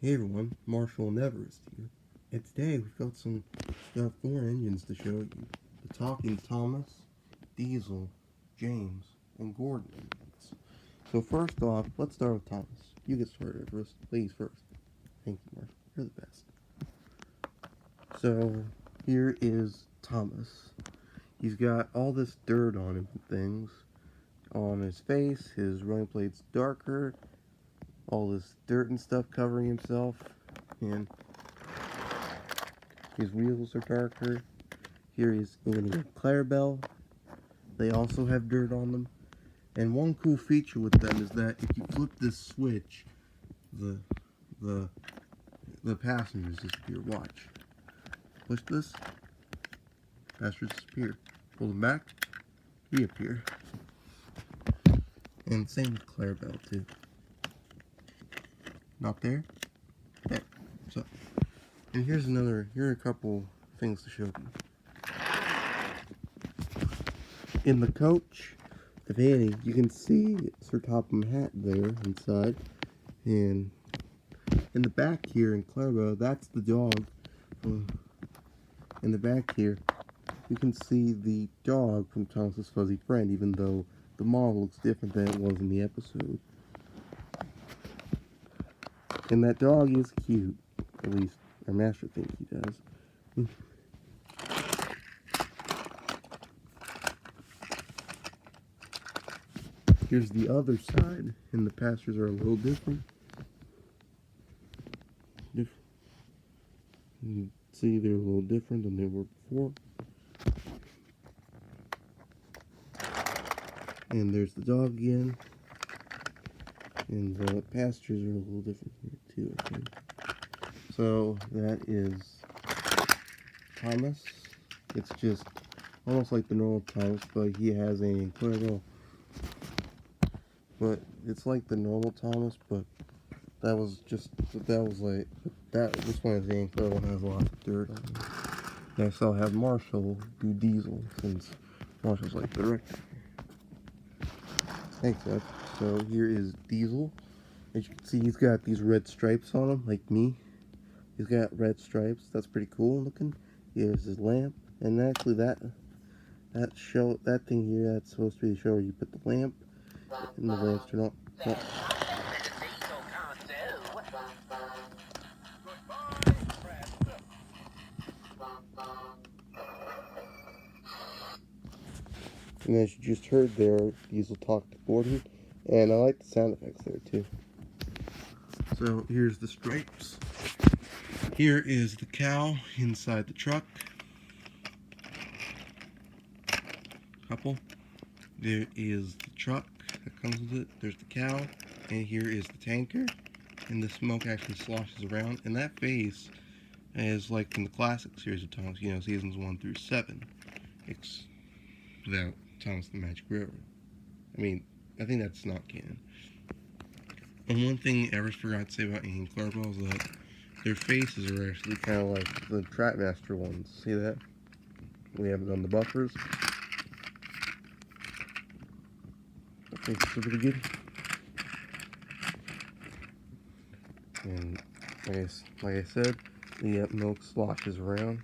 Hey everyone, Marshall and Everest here. And today we got 4 engines to show you. The Talking Thomas, Diesel, James, and Gordon engines. So first off, let's start with Thomas. You get started, Everest. Ladies first. Thank you, Marshall. You're the best. So here is Thomas. He's got all this dirt on him and things. On his face, his running plate's darker. All this dirt and stuff covering himself. And his wheels are darker. Here is a Clarabelle. They also have dirt on them. And one cool feature with them is that if you flip this switch, the passengers disappear. Watch. Push this, passengers disappear. Pull them back, reappear. And same with Clarabelle too. Not there? There. So, and here are a couple things to show you. In the coach of Annie, you can see Sir Topham Hatt there inside. And in the back here in Clarabelle, that's the dog. In the back here, you can see the dog from Thomas's fuzzy friend, even though the model looks different than it was in the episode. And that dog is cute. At least our master thinks he does. Here's the other side, and the pastures are a little different. You see, they're a little different than they were before. And there's the dog again. And the pastures are a little different here too, I think. So that is Thomas. It's just almost like the normal Thomas, but he has a incredible. But it's like the normal Thomas, but this one is the incredible, has a lot of dirt on it. Next I'll have Marshall do Diesel, since Marshall's like the director. Thanks, Ed. So here is Diesel. As you can see, he's got these red stripes on him, like me. He's got red stripes. That's pretty cool looking. Here's his lamp, and actually that thing here, that's supposed to be the show where you put the lamp, and the lamps turn on. No. And as you just heard there, Diesel talked to Gordon, and I like the sound effects there too. So here's the stripes. Here is the cow inside the truck. Couple. There is the truck that comes with it. There's the cow, and here is the tanker. And the smoke actually sloshes around. And that face is like in the classic series of Thomas, seasons 1 through 7. Without Thomas the Magic River. I mean, I think that's not canon. And one thing Everest forgot to say about Annie and Clarabelle is that their faces are actually kind of like the Trapmaster ones. See that? We haven't done the buffers. The faces are pretty good. And like I said, the milk sloshes around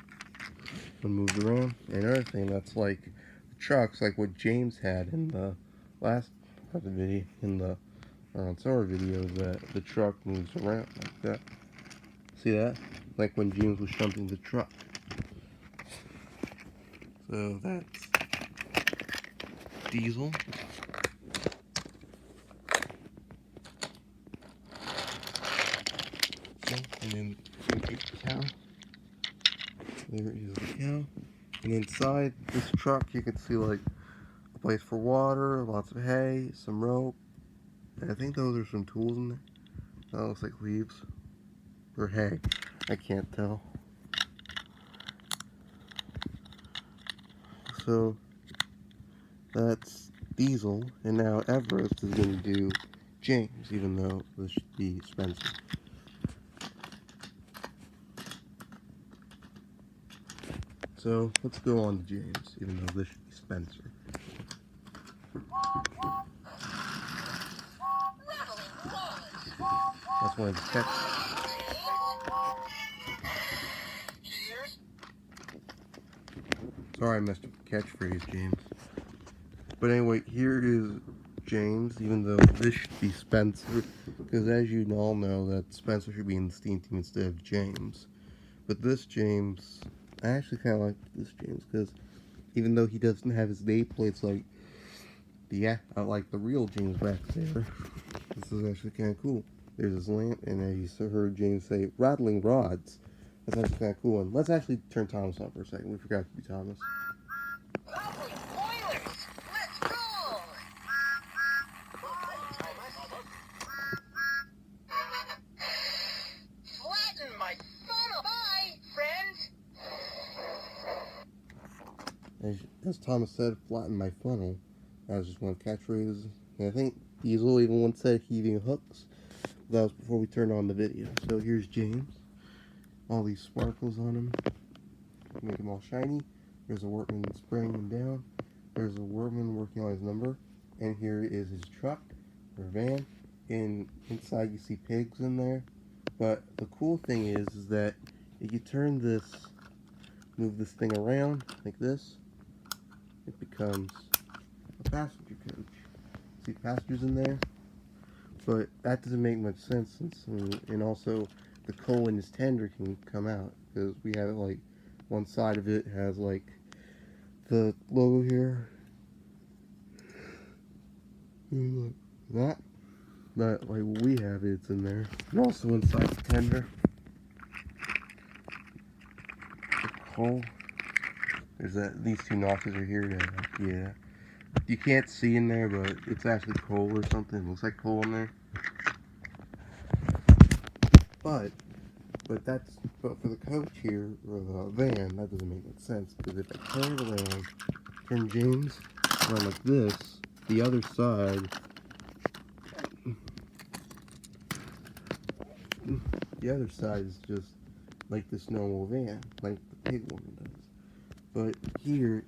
and moves around. And another thing that's like the trucks, like what James had in the last part of the video, on summer video, that the truck moves around like that. See that? Like when James was jumping the truck. So that's Diesel. And then the cow. There is the cow. And inside this truck you can see like a place for water, lots of hay, some rope. And I think those are some tools in there. That looks like leaves. Or hay. I can't tell. So that's Diesel, and now Everest is going to do James, even though this should be Spencer. So let's go on to James, even though this should be Spencer. That's one of the text. Sorry I messed up the catchphrase, James. But anyway, here is James, even though this should be Spencer, because as you all know, that Spencer should be in the Steam team instead of James. But this James, I actually kind of like this James, because even though he doesn't have his nameplates like I like the real James back there, this is actually kind of cool. There's his lamp, and as you heard James say, rattling rods. That's actually kind of cool. And let's actually turn Thomas on for a second. We forgot to do Thomas. Lovely spoilers! Let's go! Flatten my funnel! Bye, friend! As Thomas said, flatten my funnel. That was just one of the catchphrases. And I think Diesel even once said heaving hooks. That was before we turned on the video. So here's James. All these sparkles on him. Make him all shiny. There's a workman spraying him down. There's a workman working on his number. And here is his truck, or van. And inside you see pigs in there. But the cool thing is that if you turn this, move this thing around like this, it becomes a passenger coach. See passengers in there? But that doesn't make much sense since, and also the coal in his tender can come out because we have it like one side of it has like the logo here, like that. But like we have it, it's in there, and also inside the tender, the coal. There's these two notches are here. Yeah, you can't see in there, but it's actually coal or something. It looks like coal in there. But for the coach here, or the van, that doesn't make any sense, because if I turn it around, turn James around like this, the other side, is just like this normal van, like the pig one does. But here,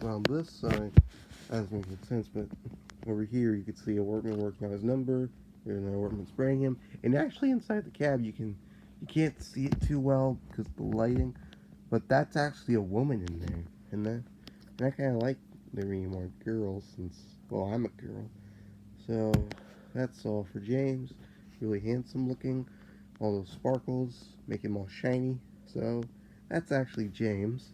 well, on this side, that doesn't make any sense, but over here you can see a workman working on his number. There's another workman spraying him, and actually inside the cab you can't see it too well because of the lighting, but that's actually a woman in there, and I kind of like there being more girls since, well, I'm a girl. So that's all for James. Really handsome looking, all those sparkles make him all shiny. So that's actually James,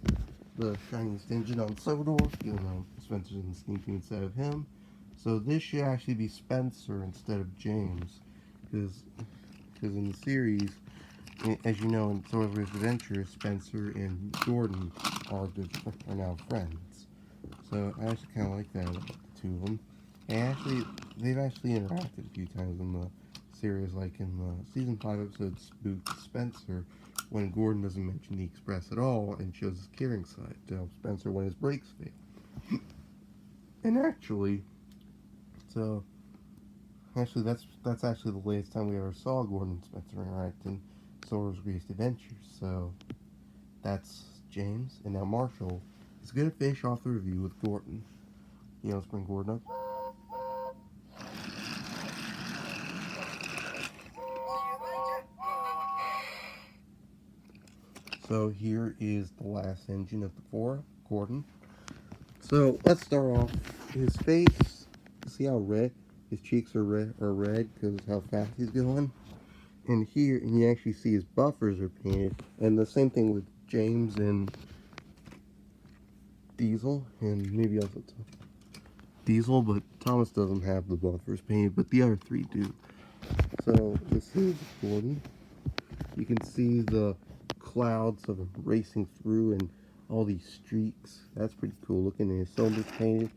the shiniest engine on Sodor, even though Spencer's in the Steam team instead of him. So this should actually be Spencer instead of James, because in the series, as you know, in Everest Adventure, Spencer and Gordon are now friends. So I actually kind of like that about the two of them. And they've actually interacted a few times in the series, like in the season 5 episode Spook Spencer, when Gordon doesn't mention the Express at all and shows his caring side to help Spencer when his brakes fail. And actually, that's actually the latest time we ever saw Gordon and Spencer interact in Sora's Greatest Adventures. So that's James, and now Marshall is gonna finish off the review with Gordon. Yeah, let's bring Gordon up. So here is the last engine of the 4, Gordon. So let's start off. His face, see how red his cheeks are red because of how fast he's going. And here, and you actually see his buffers are painted. And the same thing with James and Diesel, and maybe also Diesel, but Thomas doesn't have the buffers painted, but the other 3 do. So this is Gordon. You can see the clouds of him racing through and all these streaks. That's pretty cool looking. And his cylinders painted.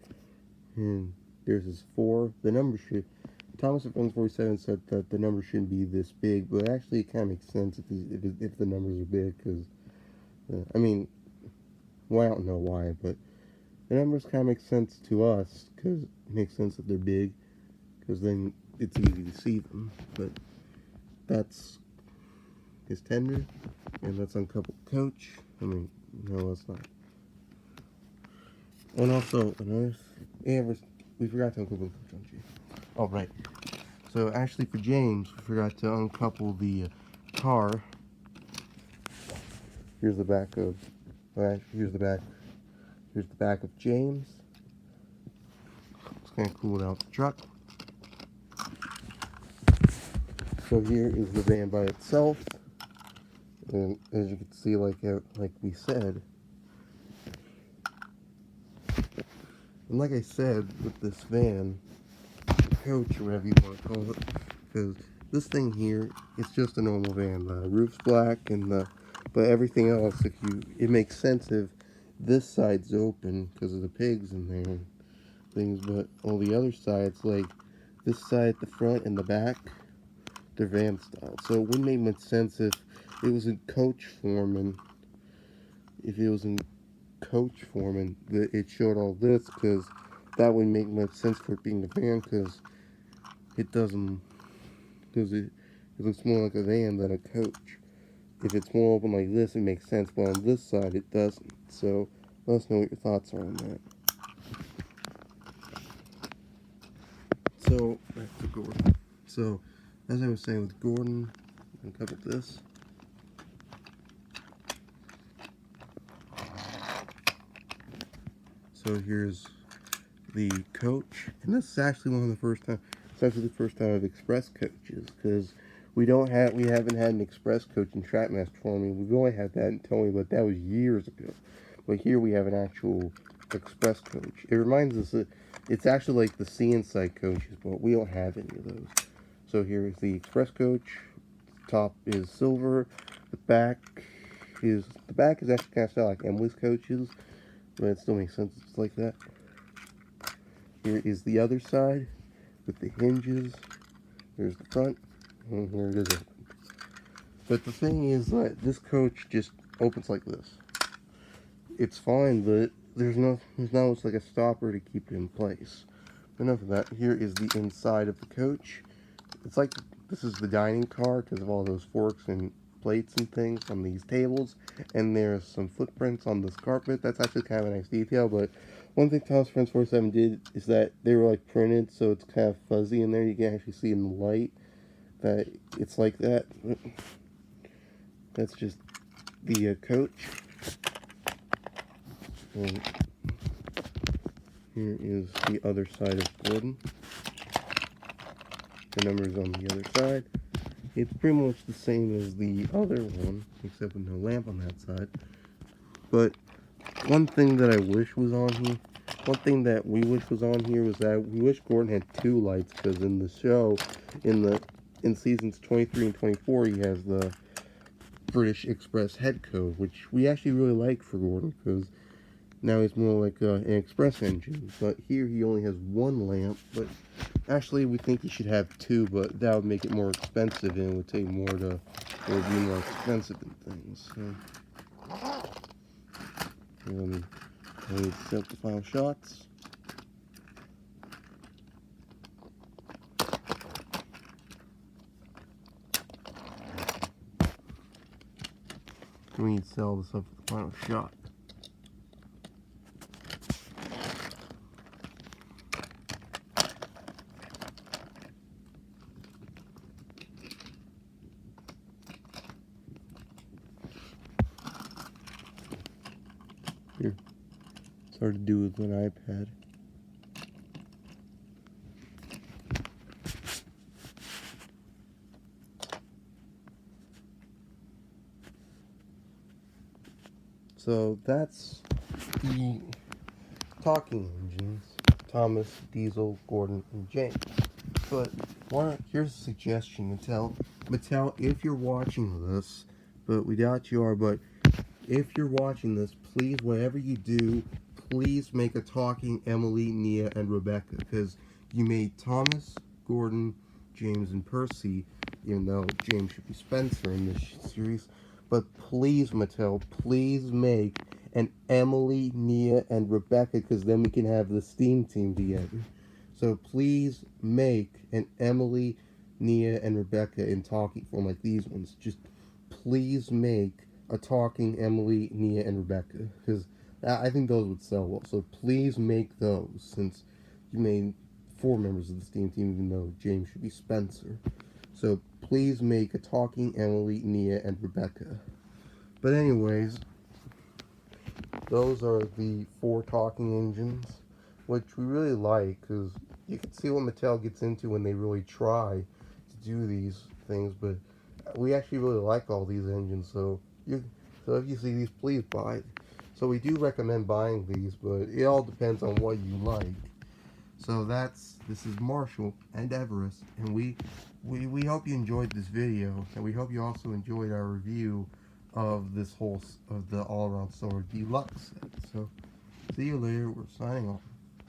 And there's his 4. The number should... Thomas at 47 said that the number shouldn't be this big, but actually it kind of makes sense if the numbers are big, because, I mean, well, I don't know why, but the numbers kind of make sense to us, because it makes sense that they're big, because then it's easy to see them. But that's his tender, and that's uncoupled coach. I mean, no, that's not. And also, we forgot to uncouple the coach on G. Oh, right. So, actually, for James, we forgot to uncouple the car. Here's the back of. Here's the back. Here's the back of James. It's kind of cool without the truck. So here is the van by itself, and as you can see, like we said, and like I said, with this van, coach, or whatever you want to call it, because this thing here, it's just a normal van. The roof's black, but everything else, it makes sense if this side's open because of the pigs in there and things, but all the other sides, like this side, the front and the back, they're van style. So it wouldn't make much sense if it was in coach form, and if it was in coach form and it showed all this, because that wouldn't make much sense for it being a van, because it doesn't, because it looks more like a van than a coach. If it's more open like this, it makes sense, but on this side, it doesn't. So let us know what your thoughts are on that. So back to Gordon. So as I was saying with Gordon, I'm gonna cover this. So here's the coach, and this is actually one of the first time. It's actually the first time I've express coaches, because we haven't had an express coach in Trackmaster for me. We've only had that in Tony, but that was years ago. But here we have an actual express coach. It reminds us that it's actually like the C Inside coaches, but we don't have any of those. So here is the express coach. Top is silver. The back is actually kind of style like Emily's coaches, but it still makes sense. It's like that. Here is the other side with the hinges. There's the front, and here it is open. But the thing is that this coach just opens like this. It's fine, but there's not much like a stopper to keep it in place. Enough of that. Here is the inside of the coach. It's like this is the dining car because of all those forks and plates and things on these tables, and there's some footprints on this carpet. That's actually kind of a nice detail, but one thing Thomas Friends 47 did is that they were like printed, so it's kind of fuzzy in there. You can actually see in the light that it's like that. That's just the coach. And here is the other side of Gordon. The numbers on the other side. It's pretty much the same as the other one, except with no lamp on that side. But one thing that I wish was on here, one thing that we wish was on here was that we wish Gordon had two lights, because in the show, in seasons 23 and 24, he has the British Express head code, which we actually really like for Gordon, because now he's more like an express engine. But here he only has one lamp, but actually we think he should have two, but that would make it more expensive, and it would take more to, it would be more expensive than things. So let me set the final shots. We need to sell this up for the final shot. Here. It's hard to do with an iPad. So that's the talking engines: Thomas, Diesel, Gordon, and James. But here's a suggestion, Mattel, if you're watching this, but we doubt you are, but if you're watching this, please, whatever you do, please make a talking Emily, Nia, and Rebecca, because you made Thomas, Gordon, James, and Percy, even though James should be Spencer in this series. But please, Mattel, please make an Emily, Nia, and Rebecca, because then we can have the STEAM team together. So please make an Emily, Nia, and Rebecca in talking form like these ones. Just please make a talking Emily, Nia, and Rebecca, because I think those would sell well. So please make those, since you made 4 members of the STEAM team, even though James should be Spencer. So please make a talking Emily, Nia, and Rebecca. But anyways, those are the 4 talking engines, which we really like, because you can see what Mattel gets into when they really try to do these things. But we actually really like all these engines, so if you see these, please buy it. So we do recommend buying these, but it all depends on what you like. So this is Marshall and Everest, and we hope you enjoyed this video, and we hope you also enjoyed our review of of the all-around solar deluxe set. So see you later. We're signing off.